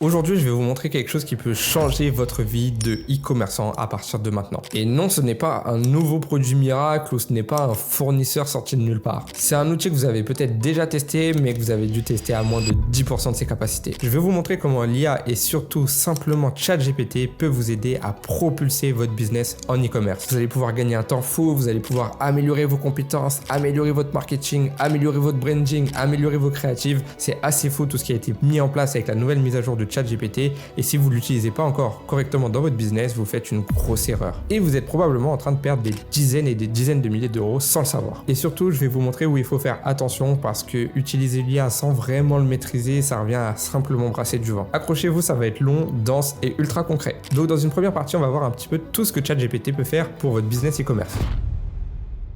Aujourd'hui, je vais vous montrer quelque chose qui peut changer votre vie de e-commerçant à partir de maintenant. Et non, ce n'est pas un nouveau produit miracle ou ce n'est pas un fournisseur sorti de nulle part. C'est un outil que vous avez peut-être déjà testé, mais que vous avez dû tester à moins de 10% de ses capacités. Je vais vous montrer comment l'IA et surtout simplement ChatGPT peut vous aider à propulser votre business en e-commerce. Vous allez pouvoir gagner un temps fou, vous allez pouvoir améliorer vos compétences, améliorer votre marketing, améliorer votre branding, améliorer vos créatives. C'est assez fou tout ce qui a été mis en place avec la nouvelle mise à jour de ChatGPT, et si vous ne l'utilisez pas encore correctement dans votre business, vous faites une grosse erreur. Et vous êtes probablement en train de perdre des dizaines et des dizaines de milliers d'euros sans le savoir. Et surtout, je vais vous montrer où il faut faire attention parce que utiliser l'IA sans vraiment le maîtriser, ça revient à simplement brasser du vent. Accrochez-vous, ça va être long, dense et ultra concret. Donc dans une première partie, on va voir un petit peu tout ce que ChatGPT peut faire pour votre business e-commerce.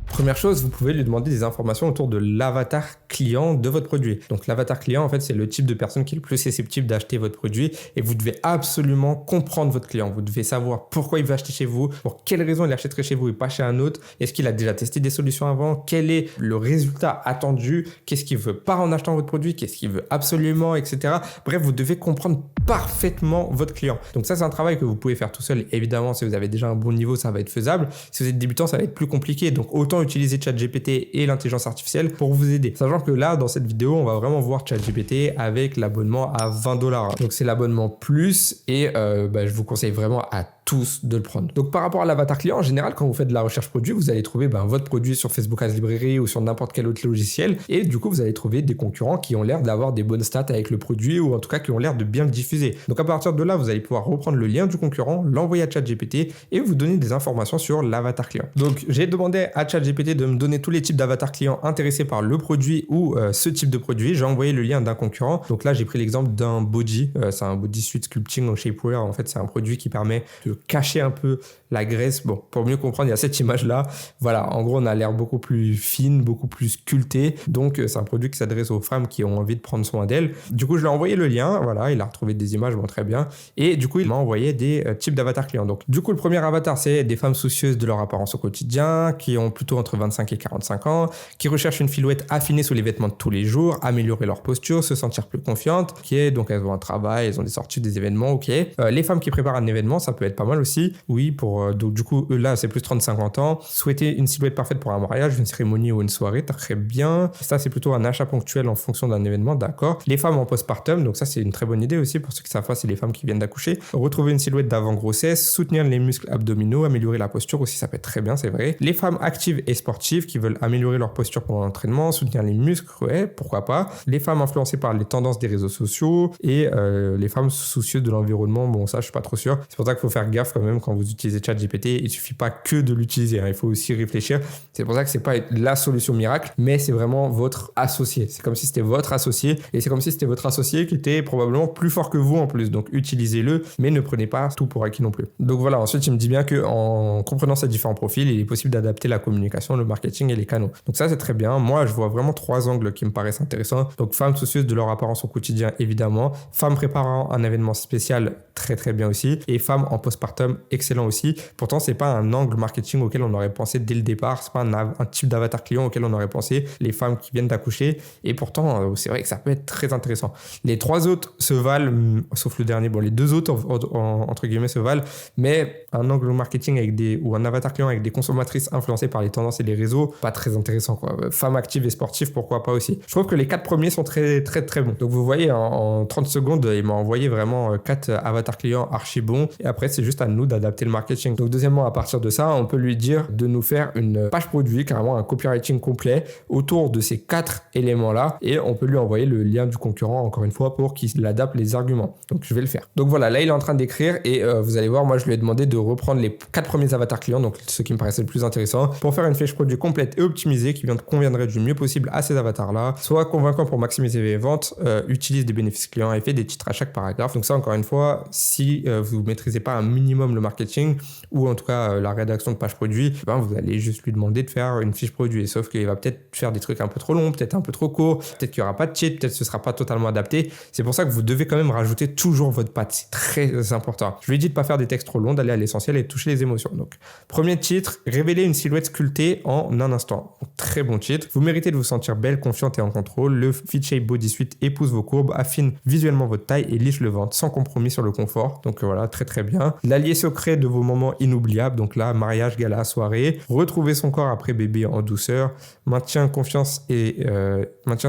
Première chose, vous pouvez lui demander des informations autour de l'avatar client de votre produit. Donc l'avatar client, en fait, c'est le type de personne qui est le plus susceptible d'acheter votre produit et vous devez absolument comprendre votre client. Vous devez savoir pourquoi il veut acheter chez vous, pour quelles raisons il achèterait chez vous et pas chez un autre. Est-ce qu'il a déjà testé des solutions avant? Quel est le résultat attendu? Qu'est-ce qu'il veut pas en achetant votre produit? Qu'est-ce qu'il veut absolument, etc. Bref, vous devez comprendre parfaitement votre client. Donc ça, c'est un travail que vous pouvez faire tout seul. Évidemment, si vous avez déjà un bon niveau, ça va être faisable. Si vous êtes débutant, ça va être plus compliqué. Donc autant utiliser ChatGPT et l'intelligence artificielle pour vous aider. Sachant que là, dans cette vidéo, on va vraiment voir ChatGPT avec l'abonnement à $20. Donc c'est l'abonnement plus et je vous conseille vraiment à tous de le prendre. Donc par rapport à l'avatar client, en général, quand vous faites de la recherche produit, vous allez trouver votre produit sur Facebook Ads Librairie ou sur n'importe quel autre logiciel et du coup, vous allez trouver des concurrents qui ont l'air d'avoir des bonnes stats avec le produit ou en tout cas qui ont l'air de bien le diffuser. Donc à partir de là, vous allez pouvoir reprendre le lien du concurrent, l'envoyer à ChatGPT et vous donner des informations sur l'avatar client. Donc j'ai demandé à ChatGPT de me donner tous les types d'avatar clients intéressés par le produit ou ce type de produit. J'ai envoyé le lien d'un concurrent. Donc là, j'ai pris l'exemple d'un body. C'est un body suit sculpting en shapewear. En fait, c'est un produit qui permet de cacher un peu la graisse. Bon, pour mieux comprendre, il y a cette image-là. Voilà, en gros, on a l'air beaucoup plus fine, beaucoup plus sculpté. Donc, c'est un produit qui s'adresse aux femmes qui ont envie de prendre soin d'elles. Du coup, je lui ai envoyé le lien. Voilà, il a retrouvé des images, bon, très bien. Et du coup, il m'a envoyé des types d'avatar clients. Donc, du coup, le premier avatar, c'est des femmes soucieuses de leur apparence au quotidien, qui ont plutôt entre 25 et 45 ans, qui recherchent une silhouette affinée sous les vêtements de tous les jours, améliorer leur posture, se sentir plus confiante, donc elles ont un travail, elles ont des sorties, des événements, ok. Les femmes qui préparent un événement, ça peut être pas mal aussi. Oui, donc du coup, eux là, c'est plus 30-50 ans. Souhaiter une silhouette parfaite pour un mariage, une cérémonie ou une soirée, très bien. Ça, c'est plutôt un achat ponctuel en fonction d'un événement, d'accord. Les femmes en postpartum, donc ça, c'est une très bonne idée aussi pour ceux qui savent pas, c'est les femmes qui viennent d'accoucher. Retrouver une silhouette d'avant-grossesse, soutenir les muscles abdominaux, améliorer la posture aussi, ça peut être très bien, c'est vrai. Les femmes actives et sportives qui veulent améliorer leur posture pendant l'entraînement, soutenir les muscles, ouais, pourquoi pas. Les femmes influencées par les tendances des réseaux sociaux et les femmes soucieuses de l'environnement, bon ça je suis pas trop sûr. C'est pour ça qu'il faut faire gaffe quand même quand vous utilisez ChatGPT, il suffit pas que de l'utiliser, hein. Il faut aussi réfléchir. C'est pour ça que c'est pas la solution miracle, mais c'est vraiment votre associé. C'est comme si c'était votre associé et c'est comme si c'était votre associé qui était probablement plus fort que vous en plus. Donc utilisez-le, mais ne prenez pas tout pour acquis non plus. Donc voilà, ensuite il me dit bien que en comprenant ces différents profils, il est possible d'adapter la communication, le marketing et les canaux. Donc ça c'est très bien. Moi je vois vraiment 3 angles qui me paraissent intéressants. Donc femmes soucieuses de leur apparence au quotidien évidemment, femmes préparant un événement spécial très très bien aussi et femmes en postpartum excellent aussi. Pourtant c'est pas un angle marketing auquel on aurait pensé dès le départ, c'est pas un type d'avatar client auquel on aurait pensé, les femmes qui viennent d'accoucher et pourtant c'est vrai que ça peut être très intéressant. Les 3 autres se valent sauf le dernier, bon les 2 autres entre guillemets se valent, mais un angle marketing ou un avatar client avec des consommatrices influencées par les tendances et les réseaux, pas très intéressant quoi. Femmes actives et sportives, pourquoi pas aussi. Je trouve que les 4 premiers sont très très très bons. Donc vous voyez en 30 secondes, il m'a envoyé vraiment 4 avatars clients archi bons et après c'est juste à nous d'adapter le marketing. Donc deuxièmement, à partir de ça, on peut lui dire de nous faire une page produit, carrément un copywriting complet autour de ces 4 éléments-là et on peut lui envoyer le lien du concurrent encore une fois pour qu'il adapte les arguments. Donc je vais le faire. Donc voilà, là il est en train d'écrire et vous allez voir, moi je lui ai demandé de reprendre les 4 premiers avatars clients, donc ceux qui me paraissaient le plus intéressant, pour faire une fiche produit complète et optimisée qui conviendrait du mieux possible à ces avatars-là, soit convaincant pour maximiser les ventes, utilise des bénéfices clients et fait des titres à chaque paragraphe. Donc ça encore une fois, si vous maîtrisez pas un minimum le marketing ou en tout cas la rédaction de page produit, ben, vous allez juste lui demander de faire une fiche produit. Sauf qu'il va peut-être faire des trucs un peu trop longs, peut-être un peu trop courts, peut-être qu'il n'y aura pas de cheat, peut-être que ce ne sera pas totalement adapté. C'est pour ça que vous devez quand même rajouter toujours votre patte. C'est très important. Je lui ai dit de ne pas faire des textes trop longs, d'aller à l'essentiel et de toucher les émotions. Donc, premier titre, révéler une silhouette sculptée en un instant. Donc, très bon titre. Vous méritez de vous sentir belle, confiante et en contrôle. Le Fit Shape Body Suite épouse vos courbes, affine visuellement votre taille et liche le ventre sans compromis sur le confort. Donc voilà, très très bien. L'allié secret de vos moments inoubliables. Donc là, mariage, gala, soirée. Retrouver son corps après bébé en douceur. Maintien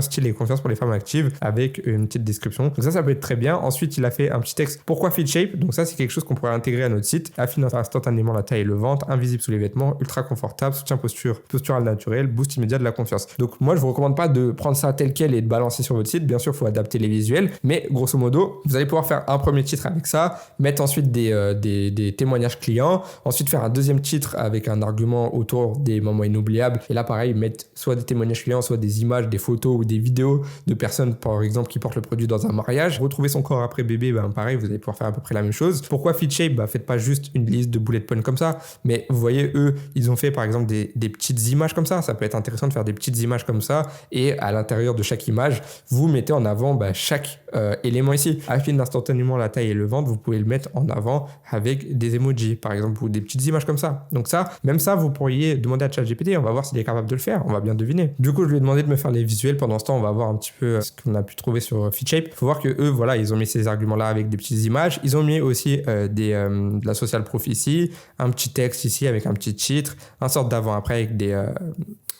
style et confiance pour les femmes actives avec une petite description. Donc ça peut être très bien. Ensuite, il a fait un petit texte. Pourquoi Fit Shape? Donc ça, c'est quelque chose qu'on pourrait intégrer à notre site. Affine instantanément la taille et le ventre, invisible sous les vêtements, ultra confortable, soutien postural naturel, boost immédiat de la confiance. Donc moi, je vous recommande pas de prendre ça tel quel et de balancer sur votre site. Bien sûr, il faut adapter les visuels, mais grosso modo, vous allez pouvoir faire un premier titre avec ça, mettre ensuite des témoignages clients, ensuite faire un deuxième titre avec un argument autour des moments inoubliables. Et là, pareil, mettre soit des témoignages clients, soit des images, des photos ou des vidéos de personnes, par exemple, qui portent le produit dans un mariage. Retrouver son corps après bébé, ben pareil, vous allez pouvoir faire à peu près la même chose. Pourquoi Fit Shape? Faites pas juste une liste de bullet points comme ça, mais vous voyez, eux, ils ont fait par exemple des petites images comme ça. Ça peut être intéressant de faire des petites images comme ça, et à l'intérieur de chaque image, vous mettez en avant chaque élément ici. Affine instantanément la taille et le ventre, vous pouvez le mettre en avant avec des emojis, par exemple, ou des petites images comme ça. Donc ça, même ça, vous pourriez demander à ChatGPT, on va voir s'il est capable de le faire, on va bien deviner. Du coup, je lui ai demandé de me faire les visuels. Pendant ce temps, on va voir un petit peu ce qu'on a pu trouver sur Fit Shape. Il faut voir que eux, voilà, ils ont mis ces arguments-là avec des petites images. Ils ont mis aussi de la social proof ici, un petit texte ici avec un petit titre, un sorte d'avant-après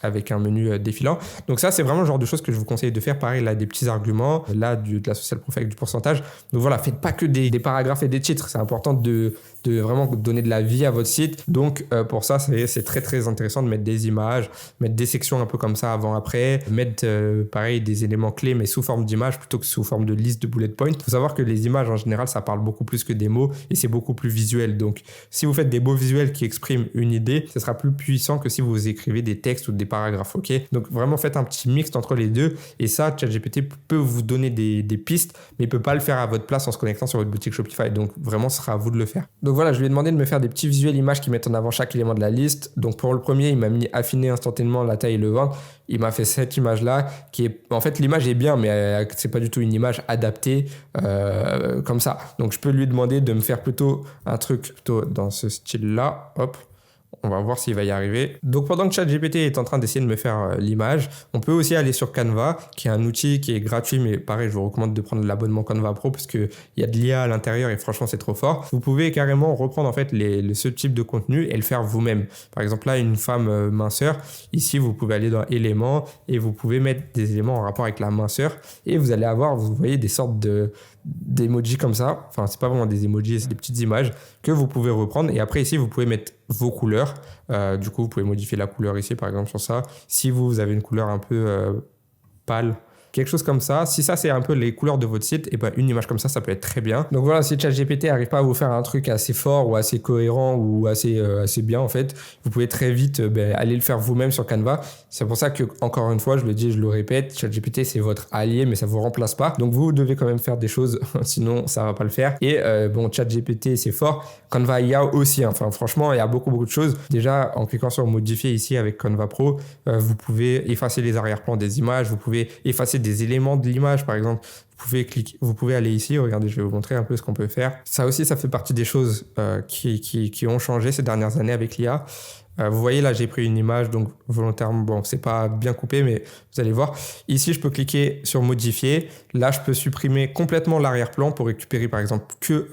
avec un menu défilant. Donc ça, c'est vraiment le genre de choses que je vous conseille de faire. Pareil, là, des petits arguments, là, de la social proof avec du pourcentage. Donc voilà, faites pas que des paragraphes et des titres. C'est important de vraiment donner de la vie à votre site. Donc pour ça, c'est très très intéressant de mettre des images, mettre des sections un peu comme ça avant-après, mettre pareil des éléments clés mais sous forme d'image plutôt que sous forme de liste de bullet points. Il faut savoir que les images en général, ça parle beaucoup plus que des mots et c'est beaucoup plus visuel. Donc si vous faites des beaux visuels qui expriment une idée, ce sera plus puissant que si vous écrivez des textes ou des paragraphes, ok? Donc vraiment faites un petit mix entre les deux, et ça, ChatGPT peut vous donner des pistes, mais il peut pas le faire à votre place en se connectant sur votre boutique Shopify. Donc vraiment, ce sera à vous de le faire. Donc voilà, je lui ai demandé de me faire des petits visuels images qui mettent en avant chaque élément de la liste. Donc pour le premier, il m'a mis affiner instantanément la taille et le ventre. Il m'a fait cette image-là qui est... En fait, l'image est bien, mais c'est pas du tout une image adaptée comme ça. Donc je peux lui demander de me faire plutôt un truc plutôt dans ce style-là. Hop. On va voir s'il va y arriver. Donc pendant que ChatGPT est en train d'essayer de me faire l'image, on peut aussi aller sur Canva, qui est un outil qui est gratuit, mais pareil, je vous recommande de prendre l'abonnement Canva Pro parce qu'il y a de l'IA à l'intérieur et franchement, c'est trop fort. Vous pouvez carrément reprendre en fait ce type de contenu et le faire vous-même. Par exemple, là, une femme minceur. Ici, vous pouvez aller dans éléments et vous pouvez mettre des éléments en rapport avec la minceur et vous allez avoir, vous voyez, des sortes d'emojis comme ça. Enfin, c'est pas vraiment des emojis, c'est des petites images que vous pouvez reprendre. Et après, ici, vous pouvez mettre vos couleurs. Du coup, vous pouvez modifier la couleur ici, par exemple, sur ça. Si vous avez une couleur un peu pâle, quelque chose comme ça. Si ça, c'est un peu les couleurs de votre site, et ben une image comme ça peut être très bien. Donc voilà, si ChatGPT n'arrive pas à vous faire un truc assez fort ou assez cohérent ou assez bien, en fait, vous pouvez très vite aller le faire vous-même sur Canva. C'est pour ça que, encore une fois, je le dis, je le répète, ChatGPT, c'est votre allié, mais ça vous remplace pas. Donc vous devez quand même faire des choses, sinon ça va pas le faire. Et bon, ChatGPT, c'est fort. Canva IA aussi, hein. Enfin, franchement, il y a beaucoup de choses. Déjà, en cliquant sur modifier ici avec Canva Pro, vous pouvez effacer les arrière-plans des images, vous pouvez effacer des éléments de l'image, par exemple. Vous pouvez aller ici, regardez, je vais vous montrer un peu ce qu'on peut faire. Ça aussi, ça fait partie des choses qui ont changé ces dernières années avec l'IA. Vous voyez là, j'ai pris une image, donc volontairement, bon, c'est pas bien coupé, mais vous allez voir. Ici, je peux cliquer sur modifier. Là, je peux supprimer complètement l'arrière-plan pour récupérer, par exemple, que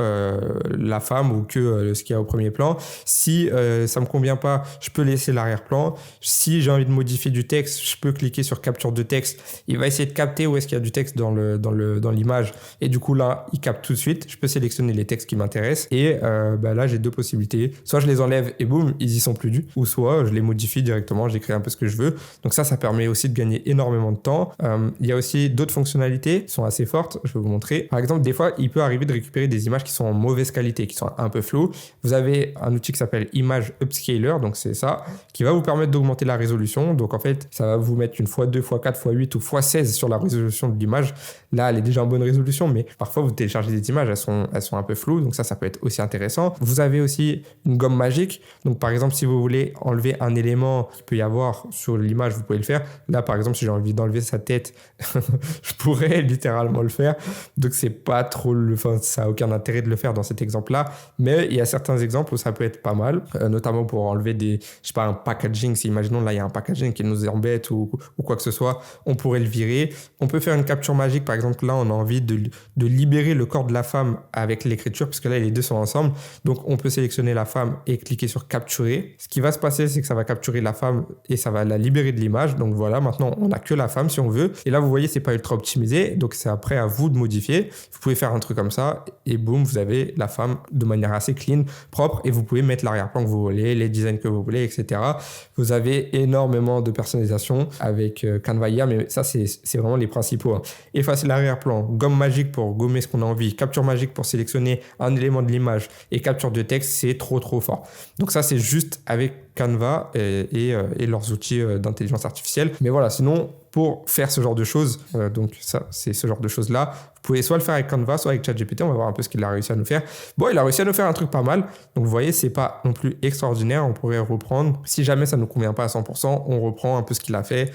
la femme ou que ce qu'il y a au premier plan. Si ça me convient pas, je peux laisser l'arrière-plan. Si j'ai envie de modifier du texte, je peux cliquer sur capture de texte. Il va essayer de capter où est-ce qu'il y a du texte dans l'image. Et du coup, là, il capte tout de suite. Je peux sélectionner les textes qui m'intéressent. Et là, j'ai deux possibilités. Soit je les enlève et boum, ils y sont plus. ou soit je les modifie directement, j'écris un peu ce que je veux. Donc ça permet aussi de gagner énormément de temps. Il y a aussi d'autres fonctionnalités qui sont assez fortes, je vais vous montrer. Par exemple, des fois, il peut arriver de récupérer des images qui sont en mauvaise qualité, qui sont un peu floues. Vous avez un outil qui s'appelle Image Upscaler, donc c'est ça, qui va vous permettre d'augmenter la résolution. Donc en fait, ça va vous mettre une x2, x4, x8 ou x16 sur la résolution de l'image. Là, elle est déjà en bonne résolution, mais parfois vous téléchargez des images, elles sont un peu floues, donc ça peut être aussi intéressant. Vous avez aussi une gomme magique. Donc par exemple, si vous voulez enlever un élément qu'il peut y avoir sur l'image, vous pouvez le faire. Là, par exemple, si j'ai envie d'enlever sa tête, je pourrais littéralement le faire. Donc c'est pas trop, ça a aucun intérêt de le faire dans cet exemple-là. Mais il y a certains exemples où ça peut être pas mal, notamment pour enlever un packaging. Si imaginons là, il y a un packaging qui nous embête ou quoi que ce soit, on pourrait le virer. On peut faire une capture magique. Par exemple, là, on a envie de libérer le corps de la femme avec l'écriture, puisque là, les deux sont ensemble. Donc, on peut sélectionner la femme et cliquer sur capturer. Ce qui va se passer, c'est que ça va capturer la femme et ça va la libérer de l'image. Donc voilà, maintenant, on n'a que la femme si on veut. Et là, vous voyez, c'est pas ultra optimisé. Donc, c'est après à vous de modifier. Vous pouvez faire un truc comme ça et boum, vous avez la femme de manière assez clean, propre, et vous pouvez mettre l'arrière-plan que vous voulez, les designs que vous voulez, etc. Vous avez énormément de personnalisation avec Canva IA, mais ça, c'est vraiment les principaux. Hein. Effacer l'arrière-plan, gomme magique pour gommer ce qu'on a envie, capture magique pour sélectionner un élément de l'image et capture de texte, c'est trop fort. Donc ça, c'est juste avec Canva et leurs outils d'intelligence artificielle. Mais voilà, sinon, pour faire ce genre de choses, donc ça, c'est ce genre de choses-là, vous pouvez soit le faire avec Canva, soit avec ChatGPT. On va voir un peu ce qu'il a réussi à nous faire. Bon, il a réussi à nous faire un truc pas mal. Donc, vous voyez, c'est pas non plus extraordinaire. On pourrait reprendre. Si jamais ça ne nous convient pas à 100%, on reprend un peu ce qu'il a fait.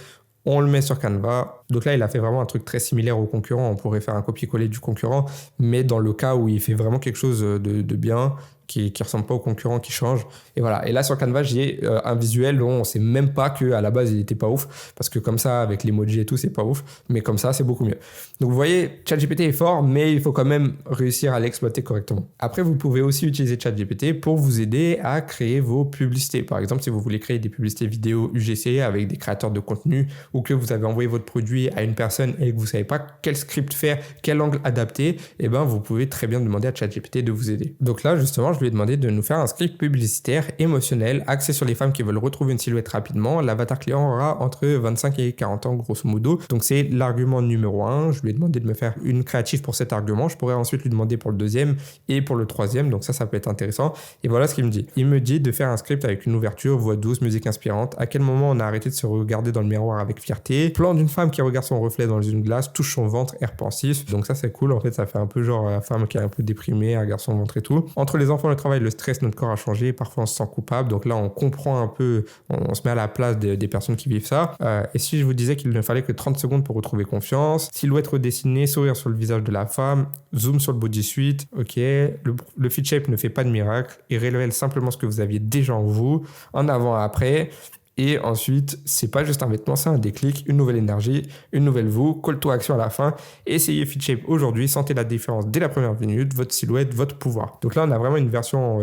On le met sur Canva. Donc là, il a fait vraiment un truc très similaire au concurrent. On pourrait faire un copier-coller du concurrent, mais dans le cas où il fait vraiment quelque chose de bien, qui ressemble pas au concurrent, qui change. Et voilà. Et là, sur Canva, j'ai un visuel dont on sait même pas qu'à la base, il était pas ouf. Parce que comme ça, avec l'emoji et tout, c'est pas ouf. Mais comme ça, c'est beaucoup mieux. Donc, vous voyez, ChatGPT est fort, mais il faut quand même réussir à l'exploiter correctement. Après, vous pouvez aussi utiliser ChatGPT pour vous aider à créer vos publicités. Par exemple, si vous voulez créer des publicités vidéo UGC avec des créateurs de contenu ou que vous avez envoyé votre produit à une personne et que vous savez pas quel script faire, quel angle adapter, eh ben, vous pouvez très bien demander à ChatGPT de vous aider. Donc là, justement, je lui ai demandé de nous faire un script publicitaire émotionnel axé sur les femmes qui veulent retrouver une silhouette rapidement. L'avatar client aura entre 25 et 40 ans, grosso modo. Donc, c'est l'argument numéro 1. Je lui ai demandé de me faire une créative pour cet argument. Je pourrais ensuite lui demander pour le deuxième et pour le troisième. Donc, ça peut être intéressant. Et voilà ce qu'il me dit. Il me dit de faire un script avec une ouverture, voix douce, musique inspirante. À quel moment on a arrêté de se regarder dans le miroir avec fierté. Plan d'une femme qui regarde son reflet dans une glace, touche son ventre, air pensif. Donc, ça, c'est cool. En fait, ça fait un peu genre la femme qui est un peu déprimée, regarde son ventre et tout. Entre les enfants et le travail, le stress, notre corps a changé, parfois on se sent coupable, donc là on comprend un peu, on se met à la place des personnes qui vivent ça. Et si je vous disais qu'il ne fallait que 30 secondes pour retrouver confiance, silhouette redessinée, sourire sur le visage de la femme, zoom sur le bodysuit, ok, le fit shape ne fait pas de miracle, il révèle simplement ce que vous aviez déjà en vous, en avant et après. Et ensuite, c'est pas juste un vêtement, c'est un déclic, une nouvelle énergie, une nouvelle vous, call to action à la fin. Essayez Fit Shape aujourd'hui, sentez la différence dès la première minute, votre silhouette, votre pouvoir. Donc là, on a vraiment une version,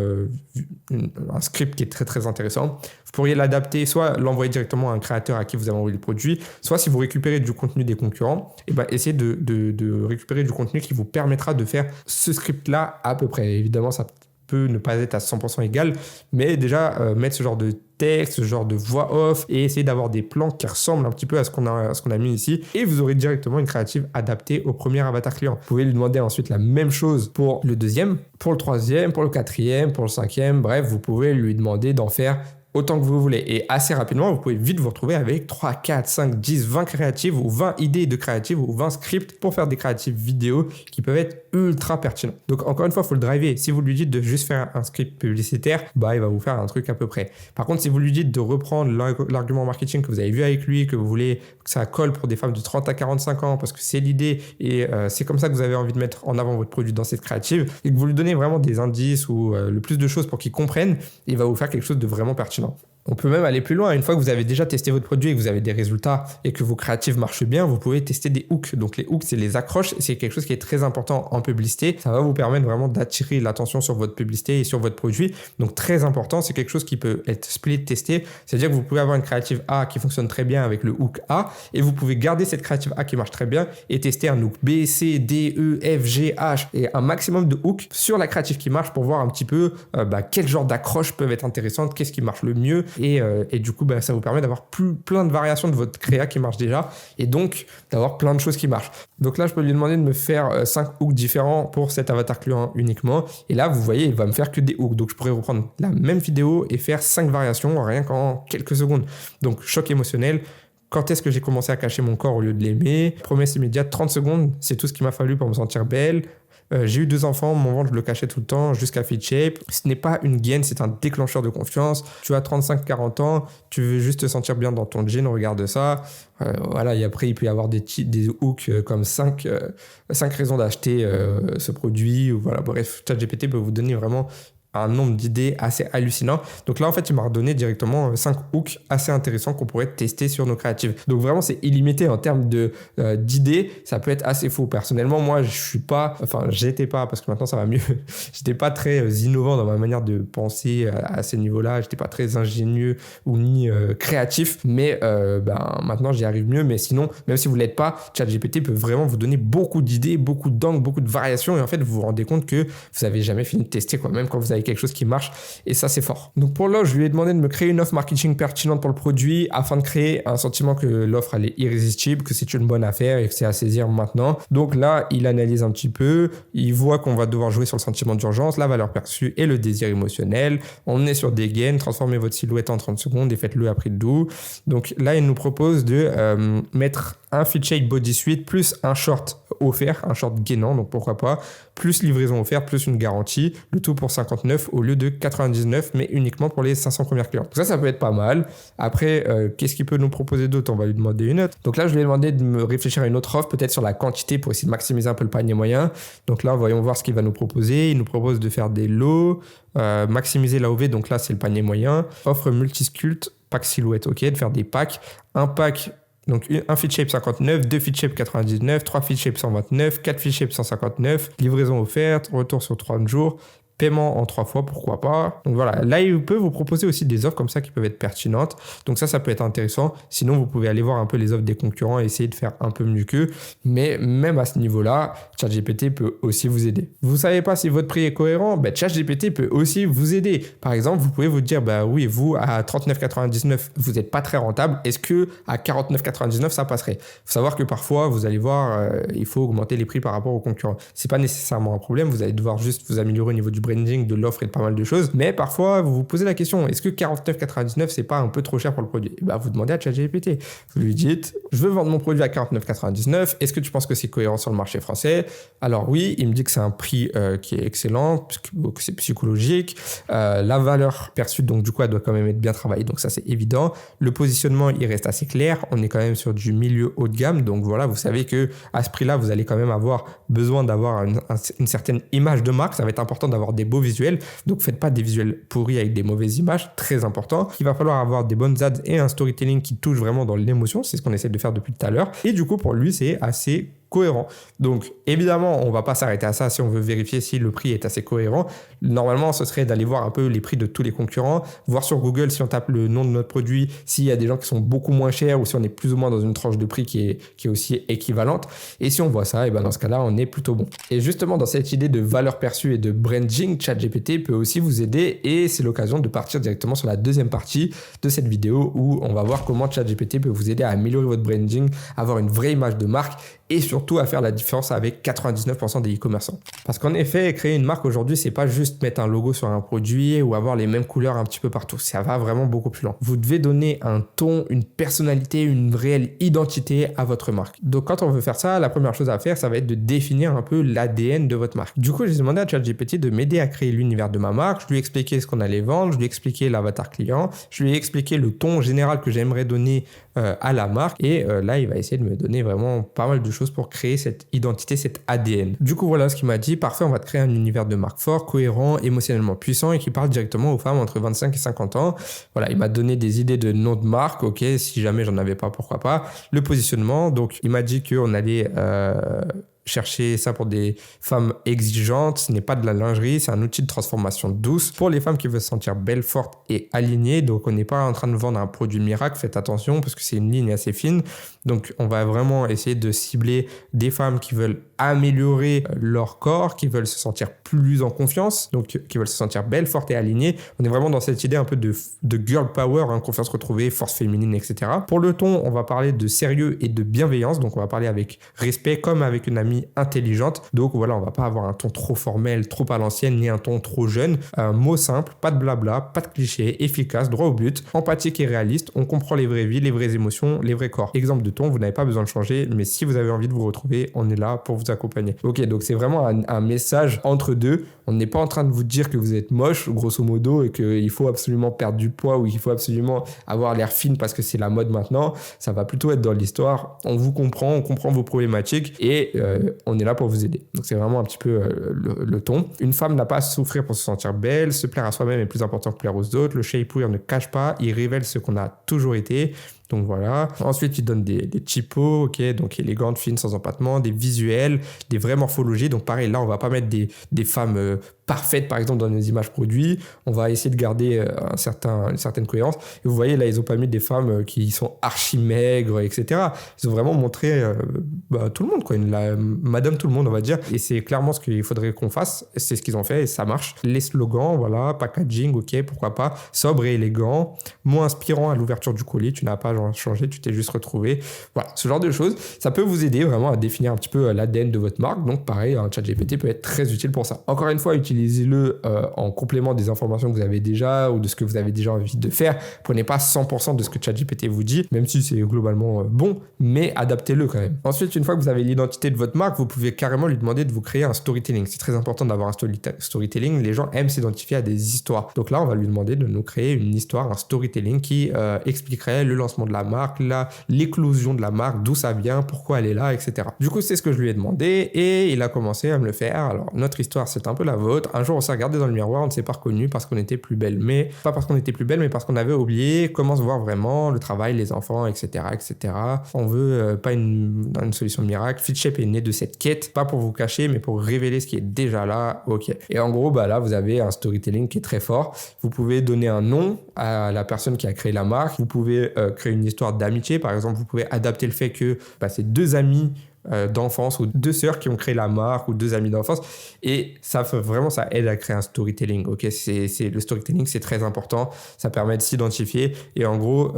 un script qui est très intéressant. Vous pourriez l'adapter, soit l'envoyer directement à un créateur à qui vous avez envoyé le produit, soit si vous récupérez du contenu des concurrents, et ben essayez de récupérer du contenu qui vous permettra de faire ce script-là à peu près. Évidemment, ça peut ne pas être à 100% égal, mais déjà mettre ce genre de texte, ce genre de voix off et essayer d'avoir des plans qui ressemblent un petit peu à ce qu'on a mis ici, et vous aurez directement une créative adaptée au premier avatar client. Vous pouvez lui demander ensuite la même chose pour le deuxième, pour le troisième, pour le quatrième, pour le cinquième, bref, vous pouvez lui demander d'en faire autant que vous voulez. Et assez rapidement, vous pouvez vite vous retrouver avec 3, 4, 5, 10, 20 créatives ou 20 idées de créatives ou 20 scripts pour faire des créatives vidéo qui peuvent être ultra pertinents. Donc encore une fois, il faut le driver. Si vous lui dites de juste faire un script publicitaire, bah il va vous faire un truc à peu près. Par contre, si vous lui dites de reprendre l'argument marketing que vous avez vu avec lui, que vous voulez que ça colle pour des femmes de 30 à 45 ans parce que c'est l'idée et c'est comme ça que vous avez envie de mettre en avant votre produit dans cette créative, et que vous lui donnez vraiment des indices ou le plus de choses pour qu'il comprenne, il va vous faire quelque chose de vraiment pertinent. On peut même aller plus loin. Une fois que vous avez déjà testé votre produit et que vous avez des résultats et que vos créatives marchent bien, vous pouvez tester des hooks. Donc les hooks, c'est les accroches. C'est quelque chose qui est très important en publicité. Ça va vous permettre vraiment d'attirer l'attention sur votre publicité et sur votre produit. Donc très important, c'est quelque chose qui peut être split testé. C'est-à-dire que vous pouvez avoir une créative A qui fonctionne très bien avec le hook A et vous pouvez garder cette créative A qui marche très bien et tester un hook B, C, D, E, F, G, H et un maximum de hooks sur la créative qui marche pour voir un petit peu quel genre d'accroches peuvent être intéressantes, qu'est-ce qui marche le mieux. et du coup, ça vous permet d'avoir plein de variations de votre créa qui marche déjà et donc d'avoir plein de choses qui marchent. Donc là, je peux lui demander de me faire 5 hooks différents pour cet avatar client uniquement. Et là, vous voyez, il va me faire que des hooks. Donc je pourrais reprendre la même vidéo et faire 5 variations rien qu'en quelques secondes. Donc choc émotionnel. Quand est-ce que j'ai commencé à cacher mon corps au lieu de l'aimer? Promesse immédiate, 30 secondes, c'est tout ce qu'il m'a fallu pour me sentir belle. J'ai eu 2 enfants, mon ventre je le cachais tout le temps jusqu'à Fit Shape. Ce n'est pas une gaine, c'est un déclencheur de confiance. Tu as 35-40 ans, tu veux juste te sentir bien dans ton jean, regarde ça. Voilà, et après il peut y avoir des hooks comme 5 raisons d'acheter ce produit. Ou voilà, bref, ChatGPT peut vous donner vraiment un nombre d'idées assez hallucinant. Donc là, en fait, il m'a redonné directement 5 hooks assez intéressants qu'on pourrait tester sur nos créatives. Donc vraiment, c'est illimité en termes d'idées. Ça peut être assez faux. Personnellement, moi, j'étais pas, parce que maintenant, ça va mieux. J'étais pas très innovant dans ma manière de penser à ces niveaux-là. J'étais pas très ingénieux ou ni créatif. Mais maintenant, j'y arrive mieux. Mais sinon, même si vous l'êtes pas, ChatGPT peut vraiment vous donner beaucoup d'idées, beaucoup d'angles, beaucoup de variations. Et en fait, vous vous rendez compte que vous avez jamais fini de tester, quoi. Même quand vous avez quelque chose qui marche, et ça c'est fort. Donc pour l'offre, je lui ai demandé de me créer une offre marketing pertinente pour le produit afin de créer un sentiment que l'offre elle est irrésistible, que c'est une bonne affaire et que c'est à saisir maintenant. Donc là, il analyse un petit peu, il voit qu'on va devoir jouer sur le sentiment d'urgence, la valeur perçue et le désir émotionnel. On est sur des gains, transformez votre silhouette en 30 secondes et faites-le à prix de doux. Donc là, il nous propose de mettre un Fit Shape bodysuit plus un short offert, un short gainant, donc pourquoi pas, plus livraison offerte, plus une garantie, le tout pour 59 au lieu de 99, mais uniquement pour les 500 premières clients. Donc ça peut être pas mal. Après, qu'est-ce qu'il peut nous proposer d'autre? On va lui demander une autre. Donc là, je lui ai demandé de me réfléchir à une autre offre, peut-être sur la quantité pour essayer de maximiser un peu le panier moyen. Donc là, voyons voir ce qu'il va nous proposer. Il nous propose de faire des lots, maximiser l'AOV, donc là, c'est le panier moyen. Offre multisculpte, pack silhouette, ok, de faire des packs. Un pack. Donc un Fit Shape 59, 2 Fit Shape 99, 3 Fit Shape 129, 4 Fit Shape 159, livraison offerte, retour sur 30 jours, paiement en 3 fois, pourquoi pas. Donc voilà, là il peut vous proposer aussi des offres comme ça qui peuvent être pertinentes. Donc ça peut être intéressant. Sinon vous pouvez aller voir un peu les offres des concurrents et essayer de faire un peu mieux qu'eux. Mais même à ce niveau-là, ChatGPT peut aussi vous aider. Vous savez pas si votre prix est cohérent? ChatGPT peut aussi vous aider. Par exemple, vous pouvez vous dire, oui, vous à 39,99, vous n'êtes pas très rentable. Est-ce que à 49,99 ça passerait? Faut savoir que parfois vous allez voir, il faut augmenter les prix par rapport aux concurrents. C'est pas nécessairement un problème. Vous allez devoir juste vous améliorer au niveau du branding, de l'offre et de pas mal de choses. Mais parfois, vous vous posez la question, est-ce que 49,99 c'est pas un peu trop cher pour le produit? Vous demandez à ChatGPT. Vous lui dites, je veux vendre mon produit à 49,99. Est-ce que tu penses que c'est cohérent sur le marché français? Alors oui, il me dit que c'est un prix qui est excellent, que c'est psychologique. La valeur perçue, donc du coup, elle doit quand même être bien travaillée. Donc ça, c'est évident. Le positionnement, il reste assez clair. On est quand même sur du milieu haut de gamme. Donc voilà, vous savez que à ce prix-là, vous allez quand même avoir besoin d'avoir une certaine image de marque. Ça va être important d'avoir des beaux visuels. Donc faites pas des visuels pourris avec des mauvaises images, très important. Il va falloir avoir des bonnes ads et un storytelling qui touche vraiment dans l'émotion. C'est ce qu'on essaie de faire depuis tout à l'heure. Et du coup, pour lui, c'est assez cohérent. Donc évidemment, on va pas s'arrêter à ça si on veut vérifier si le prix est assez cohérent. Normalement, ce serait d'aller voir un peu les prix de tous les concurrents, voir sur Google si on tape le nom de notre produit, s'il y a des gens qui sont beaucoup moins chers ou si on est plus ou moins dans une tranche de prix qui est aussi équivalente. Et si on voit ça, et dans ce cas-là, on est plutôt bon. Et justement, dans cette idée de valeur perçue et de branding, ChatGPT peut aussi vous aider et c'est l'occasion de partir directement sur la deuxième partie de cette vidéo où on va voir comment ChatGPT peut vous aider à améliorer votre branding, avoir une vraie image de marque et surtout à faire la différence avec 99% des e-commerçants. Parce qu'en effet, créer une marque aujourd'hui, c'est pas juste mettre un logo sur un produit ou avoir les mêmes couleurs un petit peu partout. Ça va vraiment beaucoup plus loin. Vous devez donner un ton, une personnalité, une réelle identité à votre marque. Donc quand on veut faire ça, la première chose à faire, ça va être de définir un peu l'ADN de votre marque. Du coup, j'ai demandé à ChatGPT de m'aider à créer l'univers de ma marque. Je lui ai expliqué ce qu'on allait vendre, je lui ai expliqué l'avatar client, je lui ai expliqué le ton général que j'aimerais donner à la marque et là, il va essayer de me donner vraiment pas mal de choses pour créer cette identité, cet ADN. Du coup, voilà ce qu'il m'a dit. Parfait, on va te créer un univers de marque fort, cohérent, émotionnellement puissant et qui parle directement aux femmes entre 25 et 50 ans. Voilà, il m'a donné des idées de noms de marque. Ok, si jamais j'en avais pas, pourquoi pas. Le positionnement, donc il m'a dit qu'on allait chercher ça pour des femmes exigeantes, ce n'est pas de la lingerie, c'est un outil de transformation douce pour les femmes qui veulent se sentir belles, fortes et alignées. Donc on n'est pas en train de vendre un produit miracle, faites attention parce que c'est une ligne assez fine. Donc on va vraiment essayer de cibler des femmes qui veulent améliorer leur corps, qui veulent se sentir plus en confiance, donc qui veulent se sentir belles, fortes et alignées. On est vraiment dans cette idée un peu de girl power, confiance retrouvée, force féminine, etc. Pour le ton, on va parler de sérieux et de bienveillance, donc on va parler avec respect comme avec une amie intelligente. Donc voilà, on va pas avoir un ton trop formel, trop à l'ancienne, ni un ton trop jeune. Un mot simple, pas de blabla, pas de clichés, efficace, droit au but, empathique et réaliste. On comprend les vraies vies, les vraies émotions, les vrais corps. Exemple de ton, vous n'avez pas besoin de changer, mais si vous avez envie de vous retrouver, on est là pour vous accompagner. Ok, donc c'est vraiment un message entre deux. On n'est pas en train de vous dire que vous êtes moche, grosso modo, et qu'il faut absolument perdre du poids ou qu'il faut absolument avoir l'air fine parce que c'est la mode maintenant. Ça va plutôt être dans l'histoire. On vous comprend, on comprend vos problématiques et on est là pour vous aider. Donc c'est vraiment un petit peu le ton. Une femme n'a pas à souffrir pour se sentir belle. Se plaire à soi-même est plus important que plaire aux autres. Le shapewear ne cache pas, il révèle ce qu'on a toujours été. Donc voilà. Ensuite, il donne des typos, ok, donc élégantes, fines, sans empattement, des visuels, des vraies morphologies. Donc pareil, là, on va pas mettre des femmes parfaites, par exemple, dans nos images produits. On va essayer de garder une certaine cohérence. Et vous voyez, là, ils ont pas mis des femmes qui sont archi maigres, etc. Ils ont vraiment montré tout le monde, quoi. Madame tout le monde, on va dire. Et c'est clairement ce qu'il faudrait qu'on fasse. C'est ce qu'ils ont fait et ça marche. Les slogans, voilà, packaging, ok, pourquoi pas. Sobre et élégant, moins inspirant à l'ouverture du colis. Tu n'as pas changé, tu t'es juste retrouvé. Voilà, ce genre de choses, ça peut vous aider vraiment à définir un petit peu l'ADN de votre marque. Donc pareil, un ChatGPT peut être très utile pour ça. Encore une fois, utilisez-le en complément des informations que vous avez déjà ou de ce que vous avez déjà envie de faire. Prenez pas 100% de ce que ChatGPT vous dit, même si c'est globalement bon, mais adaptez-le quand même. Ensuite, une fois que vous avez l'identité de votre marque, vous pouvez carrément lui demander de vous créer un storytelling. C'est très important d'avoir un storytelling. Les gens aiment s'identifier à des histoires. Donc là, on va lui demander de nous créer une histoire, un storytelling qui expliquerait le lancement de la marque, l'éclosion de la marque, d'où ça vient, pourquoi elle est là, etc. Du coup, c'est ce que je lui ai demandé et il a commencé à me le faire. Alors, notre histoire, c'est un peu la vôtre. Un jour, on s'est regardé dans le miroir, on ne s'est pas reconnu parce qu'on était plus belle. Mais pas parce qu'on était plus belle, mais parce qu'on avait oublié comment se voir vraiment, le travail, les enfants, etc., etc. On veut pas une solution miracle. FitShape est né de cette quête, pas pour vous cacher, mais pour révéler ce qui est déjà là. Ok. Et en gros, là, vous avez un storytelling qui est très fort. Vous pouvez donner un nom à la personne qui a créé la marque. Vous pouvez créer une histoire d'amitié. Par exemple, vous pouvez adapter le fait que c'est deux amis d'enfance ou deux sœurs qui ont créé la marque ou deux amis d'enfance et ça aide à créer un storytelling. Ok, le storytelling, c'est très important, ça permet de s'identifier et en gros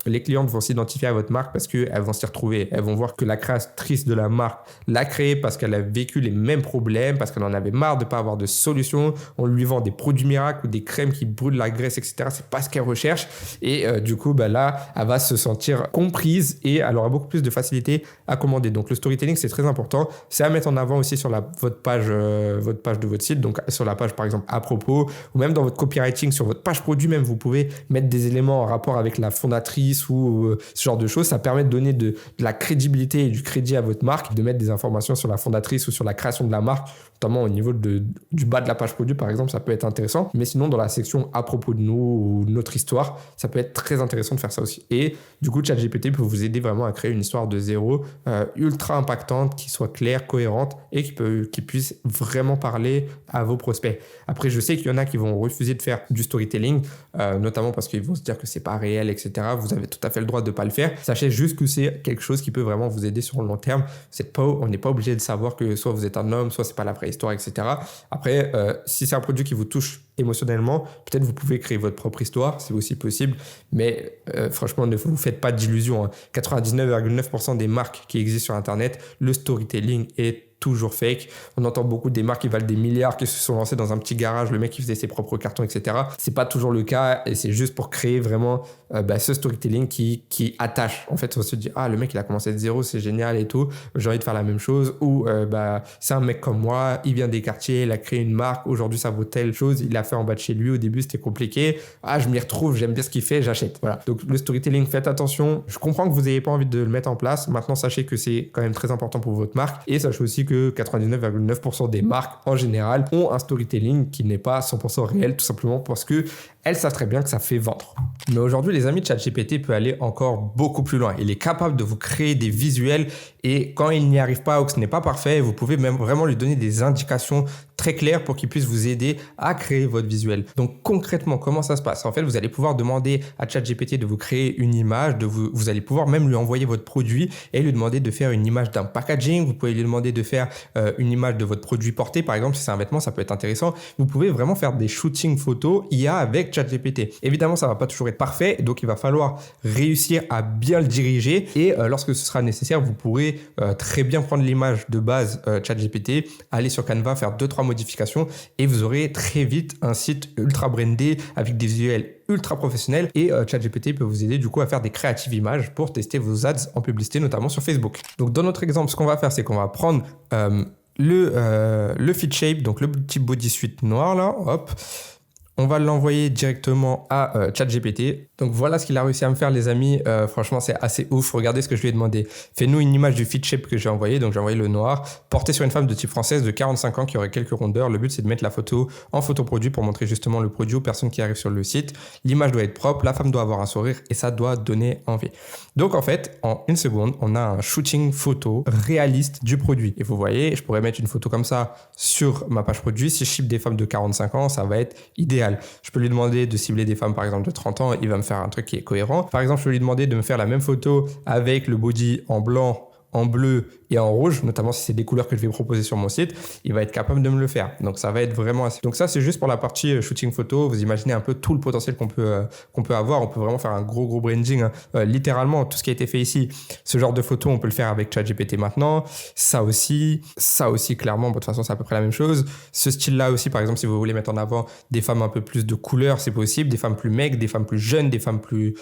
les clientes vont s'identifier à votre marque parce qu'elles vont s'y retrouver, elles vont voir que la créatrice de la marque l'a créée parce qu'elle a vécu les mêmes problèmes, parce qu'elle en avait marre de ne pas avoir de solution, on lui vend des produits miracles ou des crèmes qui brûlent la graisse, etc. C'est pas ce qu'elle recherche et du coup là elle va se sentir comprise et elle aura beaucoup plus de facilité à commander. Donc le storytelling, c'est très important. C'est à mettre en avant aussi sur votre page de votre site, donc sur la page par exemple à propos, ou même dans votre copywriting, sur votre page produit même, vous pouvez mettre des éléments en rapport avec la fondatrice ou ce genre de choses. Ça permet de donner de la crédibilité et du crédit à votre marque, de mettre des informations sur la fondatrice ou sur la création de la marque, notamment au niveau du bas de la page produit par exemple, ça peut être intéressant. Mais sinon, dans la section à propos de nous ou notre histoire, ça peut être très intéressant de faire ça aussi. Et du coup, ChatGPT peut vous aider vraiment à créer une histoire de zéro, ultra impactante, qui soit claire, cohérente et qui puisse vraiment parler à vos prospects. Après, je sais qu'il y en a qui vont refuser de faire du storytelling, notamment parce qu'ils vont se dire que c'est pas réel, etc. Vous avez tout à fait le droit de pas le faire. Sachez juste que c'est quelque chose qui peut vraiment vous aider sur le long terme. On n'est pas obligé de savoir que soit vous êtes un homme, soit c'est pas la vraie histoire, etc. Après, si c'est un produit qui vous touche émotionnellement, peut-être vous pouvez créer votre propre histoire, c'est aussi possible, mais franchement, ne vous faites pas d'illusions. 99,9% des marques qui existent sur Internet, le storytelling est toujours fake. On entend beaucoup des marques qui valent des milliards, qui se sont lancées dans un petit garage, le mec qui faisait ses propres cartons, etc. C'est pas toujours le cas et c'est juste pour créer vraiment ce storytelling qui attache. En fait, on se dit, le mec il a commencé de zéro, c'est génial et tout, j'ai envie de faire la même chose, ou c'est un mec comme moi, il vient des quartiers, il a créé une marque, aujourd'hui ça vaut telle chose, il l'a fait en bas de chez lui, au début c'était compliqué, je m'y retrouve, j'aime bien ce qu'il fait, j'achète. Voilà. Donc le storytelling, faites attention. Je comprends que vous n'ayez pas envie de le mettre en place. Maintenant, sachez que c'est quand même très important pour votre marque et sachez aussi que 99,9% des marques en général ont un storytelling qui n'est pas 100% réel, tout simplement parce que elles savent très bien que ça fait vendre. Mais aujourd'hui, les amis, ChatGPT peut aller encore beaucoup plus loin. Il est capable de vous créer des visuels et quand il n'y arrive pas ou que ce n'est pas parfait, vous pouvez même vraiment lui donner des indications très claires pour qu'il puisse vous aider à créer votre visuel. Donc concrètement, comment ça se passe? En fait, vous allez pouvoir demander à ChatGPT de vous créer une image, vous allez pouvoir même lui envoyer votre produit et lui demander de faire une image d'un packaging. Vous pouvez lui demander de faire une image de votre produit porté, par exemple, si c'est un vêtement, ça peut être intéressant. Vous pouvez vraiment faire des shootings photos IA avec ChatGPT. Évidemment, ça va pas toujours être parfait, donc il va falloir réussir à bien le diriger et lorsque ce sera nécessaire, vous pourrez très bien prendre l'image de base ChatGPT, aller sur Canva, faire 2-3 modifications et vous aurez très vite un site ultra brandé avec des visuels ultra professionnels et ChatGPT peut vous aider du coup à faire des créatives images pour tester vos ads en publicité, notamment sur Facebook. Donc dans notre exemple, ce qu'on va faire, c'est qu'on va prendre le feed shape, donc le petit bodysuit noir là, hop. On va l'envoyer directement à ChatGPT. Donc voilà ce qu'il a réussi à me faire, les amis. Franchement, c'est assez ouf. Regardez ce que je lui ai demandé. Fais-nous une image du feed shape que j'ai envoyé. Donc j'ai envoyé le noir, porté sur une femme de type française de 45 ans qui aurait quelques rondeurs. Le but, c'est de mettre la photo en photo produit pour montrer justement le produit aux personnes qui arrivent sur le site. L'image doit être propre, la femme doit avoir un sourire et ça doit donner envie. Donc en fait, en une seconde, on a un shooting photo réaliste du produit. Et vous voyez, je pourrais mettre une photo comme ça sur ma page produit. Si je cible des femmes de 45 ans, ça va être idéal. Je peux lui demander de cibler des femmes par exemple de 30 ans, il va me faire un truc qui est cohérent. Par exemple, je peux lui demander de me faire la même photo avec le body en blanc, en bleu et en rouge, notamment si c'est des couleurs que je vais proposer sur mon site, il va être capable de me le faire. Donc ça va être vraiment assez. Donc ça, c'est juste pour la partie shooting photo. Vous imaginez un peu tout le potentiel qu'on peut avoir. On peut vraiment faire un gros branding. Littéralement, tout ce qui a été fait ici, ce genre de photo, on peut le faire avec ChatGPT maintenant. Ça aussi, clairement, de toute façon, c'est à peu près la même chose. Ce style-là aussi, par exemple, si vous voulez mettre en avant des femmes un peu plus de couleurs, c'est possible. Des femmes plus maigres, des femmes plus jeunes, des femmes plus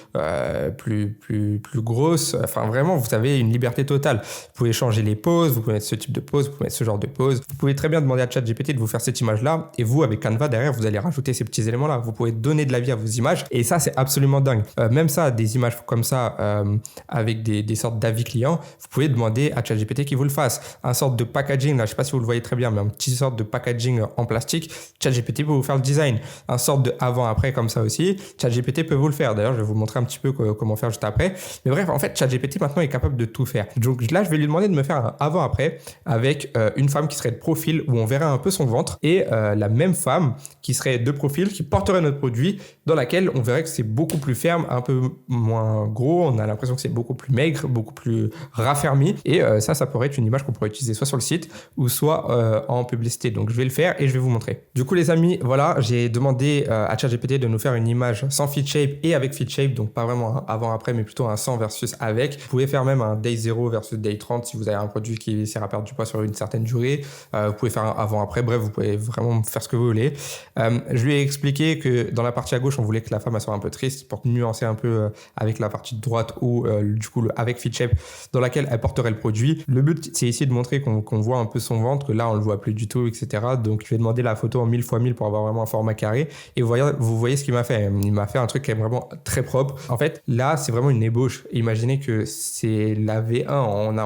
grosses. Enfin, vraiment, vous avez une liberté totale. Vous pouvez changer les poses, vous pouvez mettre ce type de pose, vous pouvez mettre ce genre de pose. Vous pouvez très bien demander à ChatGPT de vous faire cette image-là et vous, avec Canva, derrière, vous allez rajouter ces petits éléments-là. Vous pouvez donner de la vie à vos images et ça, c'est absolument dingue. Même ça, des images comme ça, avec des sortes d'avis clients, vous pouvez demander à ChatGPT qu'il vous le fasse. Un sorte de packaging, là, je ne sais pas si vous le voyez très bien, mais un petit sorte de packaging en plastique, ChatGPT peut vous faire le design. Un sorte de avant-après comme ça aussi, ChatGPT peut vous le faire. D'ailleurs, je vais vous montrer un petit peu comment faire juste après. Mais bref, en fait, ChatGPT maintenant est capable de tout faire. Donc là, je vais lui demander de me faire un avant-après avec une femme qui serait de profil où on verrait un peu son ventre et la même femme qui serait de profil qui porterait notre produit dans laquelle on verrait que c'est beaucoup plus ferme, un peu moins gros, on a l'impression que c'est beaucoup plus maigre, beaucoup plus raffermi et ça pourrait être une image qu'on pourrait utiliser soit sur le site ou soit en publicité. Donc je vais le faire et je vais vous montrer. Du coup les amis, voilà, j'ai demandé à ChatGPT de nous faire une image sans feed shape et avec feed shape, donc pas vraiment un avant-après mais plutôt un sans versus avec. Vous pouvez faire même un day 0 versus day 30 si vous avez un produit qui sert à perdre du poids sur une certaine durée. Vous pouvez faire un avant-après, bref, vous pouvez vraiment faire ce que vous voulez. Je lui ai expliqué que dans la partie à gauche, on voulait que la femme elle soit un peu triste pour nuancer un peu avec la partie de droite ou du coup avec feed shape dans laquelle elle porterait le produit. Le but, c'est ici de montrer qu'on voit un peu son ventre, que là, on le voit plus du tout, etc. Donc, je vais demander la photo en 1000 x 1000 pour avoir vraiment un format carré. Et vous voyez ce qu'il m'a fait. Il m'a fait un truc qui est vraiment très propre. En fait, là, c'est vraiment une ébauche. Imaginez que c'est la V1.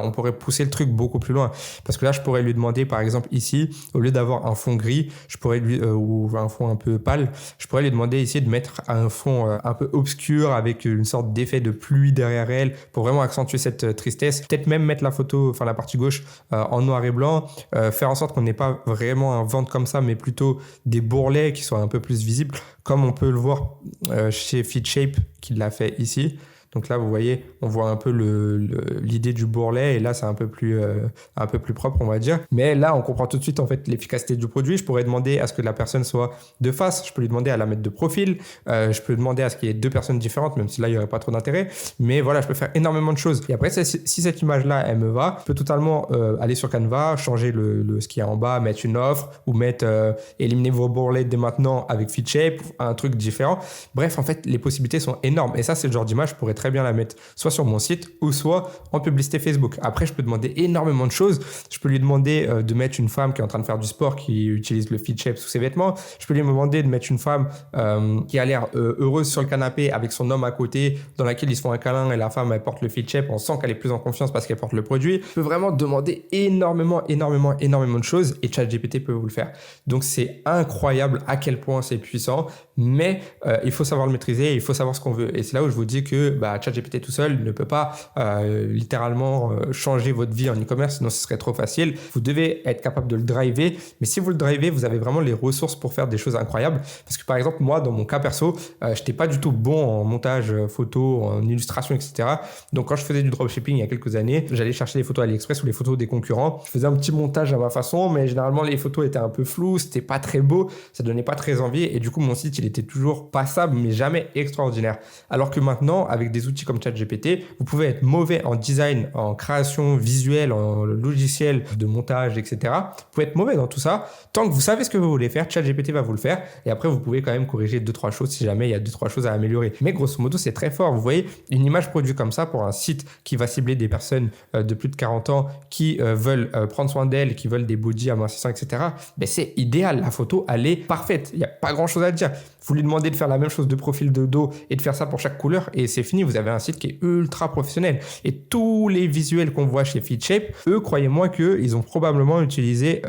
On pourrait pousser le truc beaucoup plus loin. Parce que là, je pourrais lui demander, par exemple, ici, au lieu d'avoir un fond gris, je pourrais ou un fond un peu pâle, je pourrais lui demander ici de mettre un fond un peu obscur avec une sorte d'effet de pluie derrière elle pour vraiment accentuer cette tristesse. Peut-être même mettre la photo, enfin la partie gauche en noir et blanc, faire en sorte qu'on n'ait pas vraiment un ventre comme ça, mais plutôt des bourrelets qui soient un peu plus visibles, comme on peut le voir chez FeedShape qui l'a fait ici. Donc là, vous voyez, on voit un peu l'idée du bourrelet et là, c'est un peu plus propre, on va dire. Mais là, on comprend tout de suite en fait l'efficacité du produit. Je pourrais demander à ce que la personne soit de face. Je peux lui demander à la mettre de profil. Je peux demander à ce qu'il y ait deux personnes différentes, même si là, il n'y aurait pas trop d'intérêt. Mais voilà, je peux faire énormément de choses. Et après, si cette image-là, elle me va, je peux totalement aller sur Canva, changer ce qui est en bas, mettre une offre ou mettre éliminer vos bourrelets dès maintenant avec FeedShape, un truc différent. Bref, en fait, les possibilités sont énormes. Et ça, c'est le genre d'image, je pourrais très très bien la mettre soit sur mon site ou soit en publicité Facebook. Après, je peux demander énormément de choses. Je peux lui demander de mettre une femme qui est en train de faire du sport, qui utilise le feed shape sous ses vêtements. Je peux lui demander de mettre une femme qui a l'air heureuse sur le canapé avec son homme à côté, dans laquelle ils se font un câlin et la femme, elle porte le feed shape. On sent qu'elle est plus en confiance parce qu'elle porte le produit. Je peux vraiment demander énormément de choses et ChatGPT peut vous le faire. Donc, c'est incroyable à quel point c'est puissant, mais il faut savoir le maîtriser, il faut savoir ce qu'on veut. Et c'est là où je vous dis que ChatGPT tout seul ne peut pas littéralement changer votre vie en e-commerce, sinon ce serait trop facile. Vous devez être capable de le driver, mais si vous le drivez, vous avez vraiment les ressources pour faire des choses incroyables. Parce que par exemple, moi, dans mon cas perso, je n'étais pas du tout bon en montage photo, en illustration, etc. Donc quand je faisais du dropshipping il y a quelques années, j'allais chercher les photos AliExpress ou les photos des concurrents. Je faisais un petit montage à ma façon, mais généralement les photos étaient un peu floues, c'était pas très beau, ça donnait pas très envie et du coup mon site il était toujours passable mais jamais extraordinaire. Alors que maintenant, avec des outils comme ChatGPT, vous pouvez être mauvais en design, en création visuelle, en logiciel de montage, etc. Vous pouvez être mauvais dans tout ça. Tant que vous savez ce que vous voulez faire, ChatGPT va vous le faire et après vous pouvez quand même corriger 2-3 choses si jamais il y a 2-3 choses à améliorer. Mais grosso modo, c'est très fort. Vous voyez, une image produite comme ça pour un site qui va cibler des personnes de plus de 40 ans qui veulent prendre soin d'elles, qui veulent des body amincissants, etc. C'est idéal. La photo, elle est parfaite. Il n'y a pas grand-chose à dire. Vous lui demandez de faire la même chose de profil de dos et de faire ça pour chaque couleur et c'est fini. Vous avez un site qui est ultra professionnel. Et tous les visuels qu'on voit chez FeedShape, eux, croyez-moi qu'ils ont probablement utilisé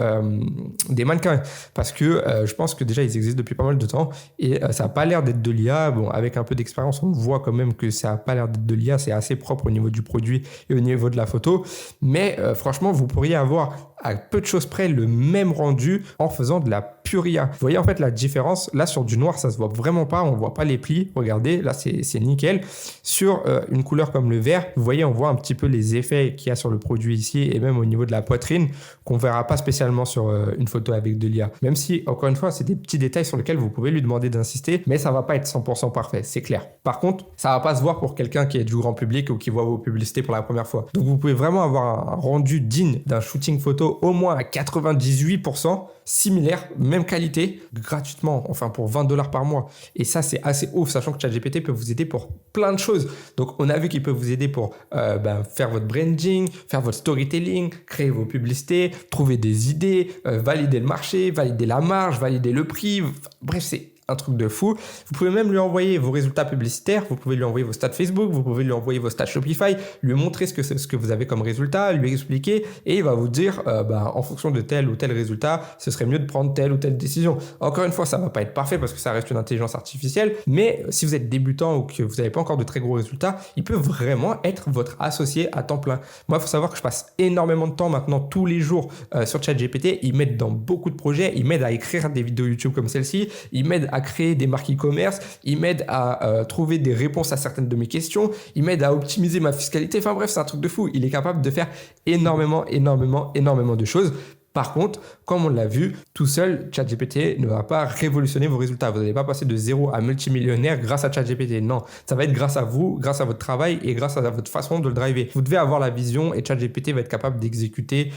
des mannequins parce que je pense que déjà, ils existent depuis pas mal de temps et ça n'a pas l'air d'être de l'IA. Bon, avec un peu d'expérience, on voit quand même que ça n'a pas l'air d'être de l'IA. C'est assez propre au niveau du produit et au niveau de la photo. Mais franchement, vous pourriez avoir à peu de choses près le même rendu en faisant de la pure IA. Vous voyez en fait la différence. Là, sur du noir, ça se voit vraiment pas. On voit pas les plis. Regardez, là, c'est nickel. Sur une couleur comme le vert, vous voyez, on voit un petit peu les effets qu'il y a sur le produit ici et même au niveau de la poitrine qu'on verra pas spécialement sur une photo avec de l'IA. Même si, encore une fois, c'est des petits détails sur lesquels vous pouvez lui demander d'insister, mais ça va pas être 100% parfait, c'est clair. Par contre, ça va pas se voir pour quelqu'un qui est du grand public ou qui voit vos publicités pour la première fois. Donc, vous pouvez vraiment avoir un rendu digne d'un shooting photo au moins à 98%, similaire, même qualité, gratuitement, enfin pour $20 par mois. Et ça, c'est assez ouf, sachant que ChatGPT peut vous aider pour plein de choses. Donc, on a vu qu'il peut vous aider pour faire votre branding, faire votre storytelling, créer vos publicités, trouver des idées, valider le marché, valider la marge, valider le prix. Bref, c'est un truc de fou. Vous pouvez même lui envoyer vos résultats publicitaires, vous pouvez lui envoyer vos stats Facebook, vous pouvez lui envoyer vos stats Shopify, lui montrer ce que vous avez comme résultat, lui expliquer et il va vous dire en fonction de tel ou tel résultat, ce serait mieux de prendre telle ou telle décision. Encore une fois, ça va pas être parfait parce que ça reste une intelligence artificielle, mais si vous êtes débutant ou que vous n'avez pas encore de très gros résultats, il peut vraiment être votre associé à temps plein. Moi, il faut savoir que je passe énormément de temps maintenant tous les jours sur ChatGPT. Ils m'aident dans beaucoup de projets, ils m'aident à écrire des vidéos YouTube comme celle-ci, ils m'aident à créer des marques e-commerce, ils m'aident à trouver des réponses à certaines de mes questions, ils m'aident à optimiser ma fiscalité. Enfin bref, c'est un truc de fou. Il est capable de faire énormément de choses. Par contre, comme on l'a vu, tout seul, ChatGPT ne va pas révolutionner vos résultats. Vous n'allez pas passer de zéro à multimillionnaire grâce à ChatGPT. Non, ça va être grâce à vous, grâce à votre travail et grâce à votre façon de le driver. Vous devez avoir la vision et ChatGPT va être capable d'exécuter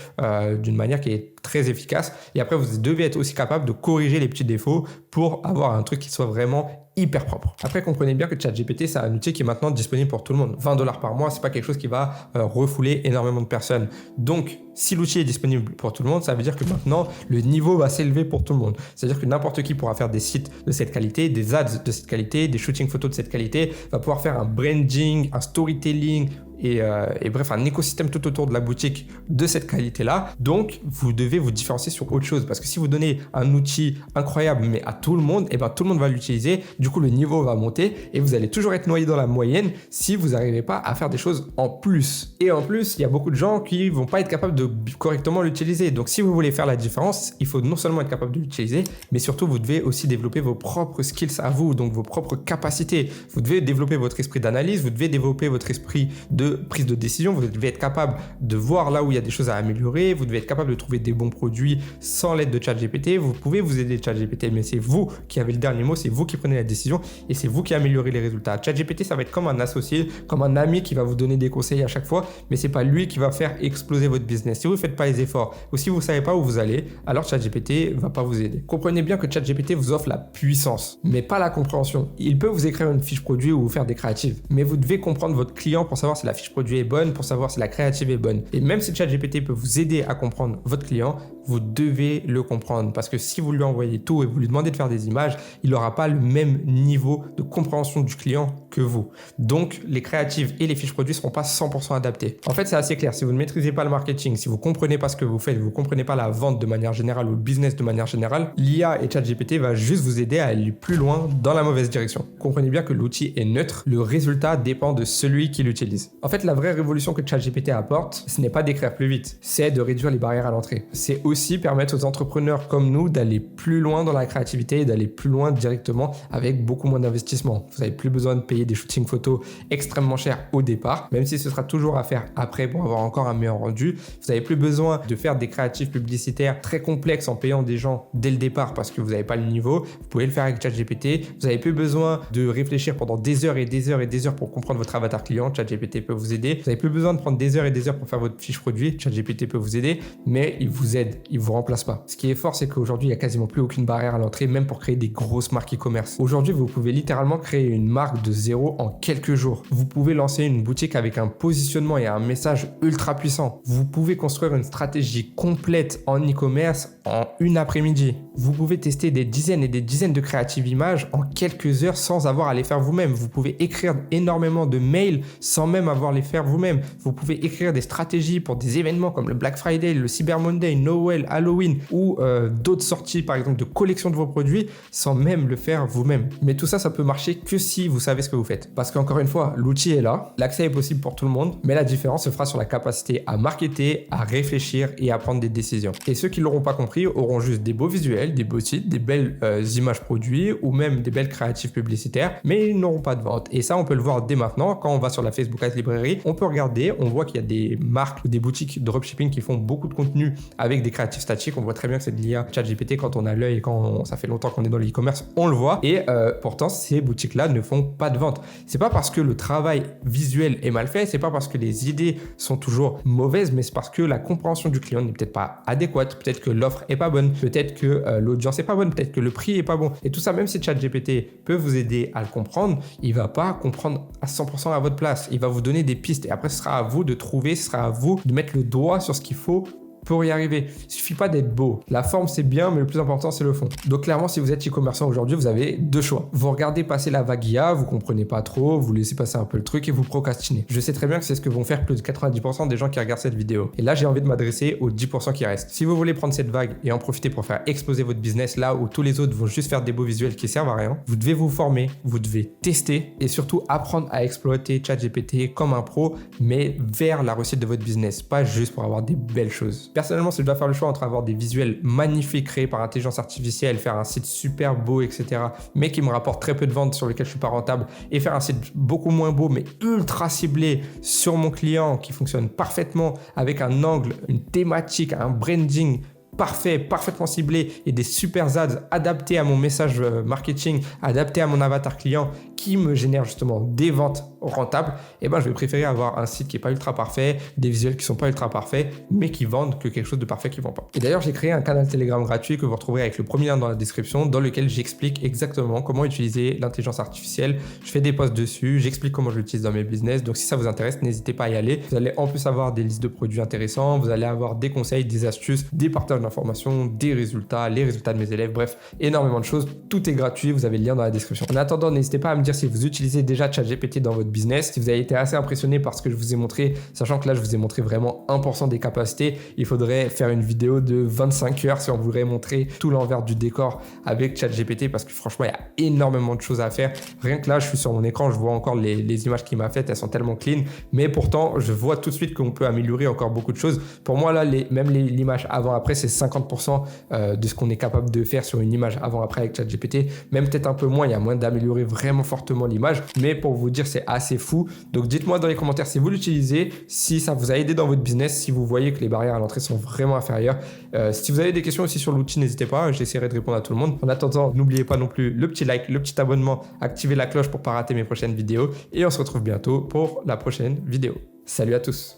d'une manière qui est très efficace. Et après, vous devez être aussi capable de corriger les petits défauts pour avoir un truc qui soit vraiment hyper propre. Après, comprenez bien que ChatGPT, c'est un outil qui est maintenant disponible pour tout le monde. $20 par mois, c'est pas quelque chose qui va refouler énormément de personnes. Donc, si l'outil est disponible pour tout le monde, ça veut dire que maintenant, le niveau va s'élever pour tout le monde. C'est-à-dire que n'importe qui pourra faire des sites de cette qualité, des ads de cette qualité, des shootings photos de cette qualité, va pouvoir faire un branding, un storytelling, et bref, un écosystème tout autour de la boutique de cette qualité-là. Donc, vous devez vous différencier sur autre chose parce que si vous donnez un outil incroyable mais à tout le monde, et ben tout le monde va l'utiliser. Du coup, le niveau va monter et vous allez toujours être noyé dans la moyenne si vous n'arrivez pas à faire des choses en plus. Et en plus, il y a beaucoup de gens qui vont pas être capables de correctement l'utiliser. Donc, si vous voulez faire la différence, il faut non seulement être capable de l'utiliser, mais surtout, vous devez aussi développer vos propres skills à vous, donc vos propres capacités. Vous devez développer votre esprit d'analyse, vous devez développer votre esprit de de prise de décision, vous devez être capable de voir là où il y a des choses à améliorer, vous devez être capable de trouver des bons produits sans l'aide de ChatGPT. Vous pouvez vous aider de ChatGPT, mais c'est vous qui avez le dernier mot, c'est vous qui prenez la décision et c'est vous qui améliorez les résultats. ChatGPT, ça va être comme un associé, comme un ami qui va vous donner des conseils à chaque fois, mais c'est pas lui qui va faire exploser votre business. Si vous ne faites pas les efforts ou si vous ne savez pas où vous allez, alors ChatGPT ne va pas vous aider. Comprenez bien que ChatGPT vous offre la puissance, mais pas la compréhension. Il peut vous écrire une fiche produit ou vous faire des créatives, mais vous devez comprendre votre client pour savoir si la fiche produit est bonne, pour savoir si la créative est bonne. Et même si ChatGPT peut vous aider à comprendre votre client, vous devez le comprendre parce que si vous lui envoyez tout et vous lui demandez de faire des images, il n'aura pas le même niveau de compréhension du client que vous. Donc, les créatives et les fiches produits ne seront pas 100% adaptées. En fait, c'est assez clair. Si vous ne maîtrisez pas le marketing, si vous ne comprenez pas ce que vous faites, vous ne comprenez pas la vente de manière générale ou le business de manière générale, l'IA et ChatGPT va juste vous aider à aller plus loin dans la mauvaise direction. Comprenez bien que l'outil est neutre. Le résultat dépend de celui qui l'utilise. En fait, la vraie révolution que ChatGPT apporte, ce n'est pas d'écrire plus vite, c'est de réduire les barrières à l'entrée. C'est aussi permettre aux entrepreneurs comme nous d'aller plus loin dans la créativité et d'aller plus loin directement avec beaucoup moins d'investissement. Vous n'avez plus besoin de payer des shootings photos extrêmement chers au départ, même si ce sera toujours à faire après pour avoir encore un meilleur rendu. Vous n'avez plus besoin de faire des créatifs publicitaires très complexes en payant des gens dès le départ parce que vous n'avez pas le niveau. Vous pouvez le faire avec ChatGPT. Vous n'avez plus besoin de réfléchir pendant des heures et des heures et des heures pour comprendre votre avatar client. ChatGPT peut vous aider. Vous n'avez plus besoin de prendre des heures et des heures pour faire votre fiche produit. ChatGPT peut vous aider, mais il vous aide, il vous remplace pas. Ce qui est fort, c'est qu'aujourd'hui, il n'y a quasiment plus aucune barrière à l'entrée, même pour créer des grosses marques e-commerce. Aujourd'hui, vous pouvez littéralement créer une marque de zéro en quelques jours. Vous pouvez lancer une boutique avec un positionnement et un message ultra puissant. Vous pouvez construire une stratégie complète en e-commerce en une après-midi. Vous pouvez tester des dizaines et des dizaines de créatives images en quelques heures sans avoir à les faire vous-même. Vous pouvez écrire énormément de mails sans même avoir à les faire vous-même. Vous pouvez écrire des stratégies pour des événements comme le Black Friday, le Cyber Monday, Noël, Halloween ou d'autres sorties par exemple de collection de vos produits sans même le faire vous-même. Mais tout ça, ça peut marcher que si vous savez ce que vous faites. Parce qu'encore une fois, l'outil est là, l'accès est possible pour tout le monde, mais la différence se fera sur la capacité à marketer, à réfléchir et à prendre des décisions. Et ceux qui ne l'auront pas compris auront juste des beaux visuels, des beaux sites, des belles images produits ou même des belles créatives publicitaires, mais ils n'auront pas de vente. Et ça, on peut le voir dès maintenant. Quand on va sur la Facebook Ads Librairie, on peut regarder, on voit qu'il y a des marques ou des boutiques de dropshipping qui font beaucoup de contenu avec des créatifs statiques. On voit très bien que c'est de l'IA ChatGPT quand on a l'œil et quand ça fait longtemps qu'on est dans l'e-commerce, on le voit. Et pourtant, ces boutiques-là ne font pas de vente. C'est pas parce que le travail visuel est mal fait, c'est pas parce que les idées sont toujours mauvaises, mais c'est parce que la compréhension du client n'est peut-être pas adéquate, peut-être que l'offre est pas bonne, peut-être que l'audience est pas bonne, peut-être que le prix est pas bon. Et tout ça, même si ChatGPT peut vous aider à le comprendre, il va pas comprendre à 100% à votre place. Il va vous donner des pistes et après, ce sera à vous de trouver, ce sera à vous de mettre le doigt sur ce qu'il faut pour y arriver. Il suffit pas d'être beau. La forme, c'est bien, mais le plus important, c'est le fond. Donc clairement, si vous êtes e-commerçant aujourd'hui, vous avez deux choix. Vous regardez passer la vague IA, vous comprenez pas trop, vous laissez passer un peu le truc et vous procrastinez. Je sais très bien que c'est ce que vont faire plus de 90% des gens qui regardent cette vidéo. Et là, j'ai envie de m'adresser aux 10% qui restent. Si vous voulez prendre cette vague et en profiter pour faire exploser votre business là où tous les autres vont juste faire des beaux visuels qui servent à rien, vous devez vous former, vous devez tester et surtout apprendre à exploiter ChatGPT comme un pro, mais vers la réussite de votre business, pas juste pour avoir des belles choses. Personnellement, si je dois faire le choix entre avoir des visuels magnifiques créés par intelligence artificielle, faire un site super beau, etc., mais qui me rapporte très peu de ventes, sur lequel je suis pas rentable, et faire un site beaucoup moins beau, mais ultra ciblé sur mon client, qui fonctionne parfaitement avec un angle, une thématique, un branding parfait, parfaitement ciblé et des super ads adaptés à mon message marketing, adaptés à mon avatar client qui me génère justement des ventes rentables, et ben je vais préférer avoir un site qui est pas ultra parfait, des visuels qui sont pas ultra parfaits, mais qui vendent, que quelque chose de parfait qui vend pas. Et d'ailleurs, j'ai créé un canal Telegram gratuit que vous retrouverez avec le premier lien dans la description, dans lequel j'explique exactement comment utiliser l'intelligence artificielle. Je fais des posts dessus, j'explique comment je l'utilise dans mes business. Donc si ça vous intéresse, n'hésitez pas à y aller. Vous allez en plus avoir des listes de produits intéressants, vous allez avoir des conseils, des astuces, des partages d'informations, des résultats, les résultats de mes élèves, bref, énormément de choses. Tout est gratuit, vous avez le lien dans la description. En attendant, n'hésitez pas à me dire si vous utilisez déjà ChatGPT dans votre business, si vous avez été assez impressionné par ce que je vous ai montré, sachant que là je vous ai montré vraiment 1% des capacités. Il faudrait faire une vidéo de 25 heures si on voudrait montrer tout l'envers du décor avec ChatGPT, parce que franchement il y a énormément de choses à faire. Rien que là je suis sur mon écran, je vois encore les images qu'il m'a faites, elles sont tellement clean, mais pourtant je vois tout de suite qu'on peut améliorer encore beaucoup de choses. Pour moi là, même l'image avant-après, c'est 50% de ce qu'on est capable de faire sur une image avant-après avec ChatGPT, même peut-être un peu moins, il y a moins d'améliorer vraiment fortement fortement l'image, mais pour vous dire c'est assez fou. Donc dites-moi dans les commentaires si vous l'utilisez, si ça vous a aidé dans votre business, si vous voyez que les barrières à l'entrée sont vraiment inférieures. Si vous avez des questions aussi sur l'outil, n'hésitez pas, j'essaierai de répondre à tout le monde. En attendant, n'oubliez pas non plus le petit like, le petit abonnement, activez la cloche pour ne pas rater mes prochaines vidéos et on se retrouve bientôt pour la prochaine vidéo. Salut à tous!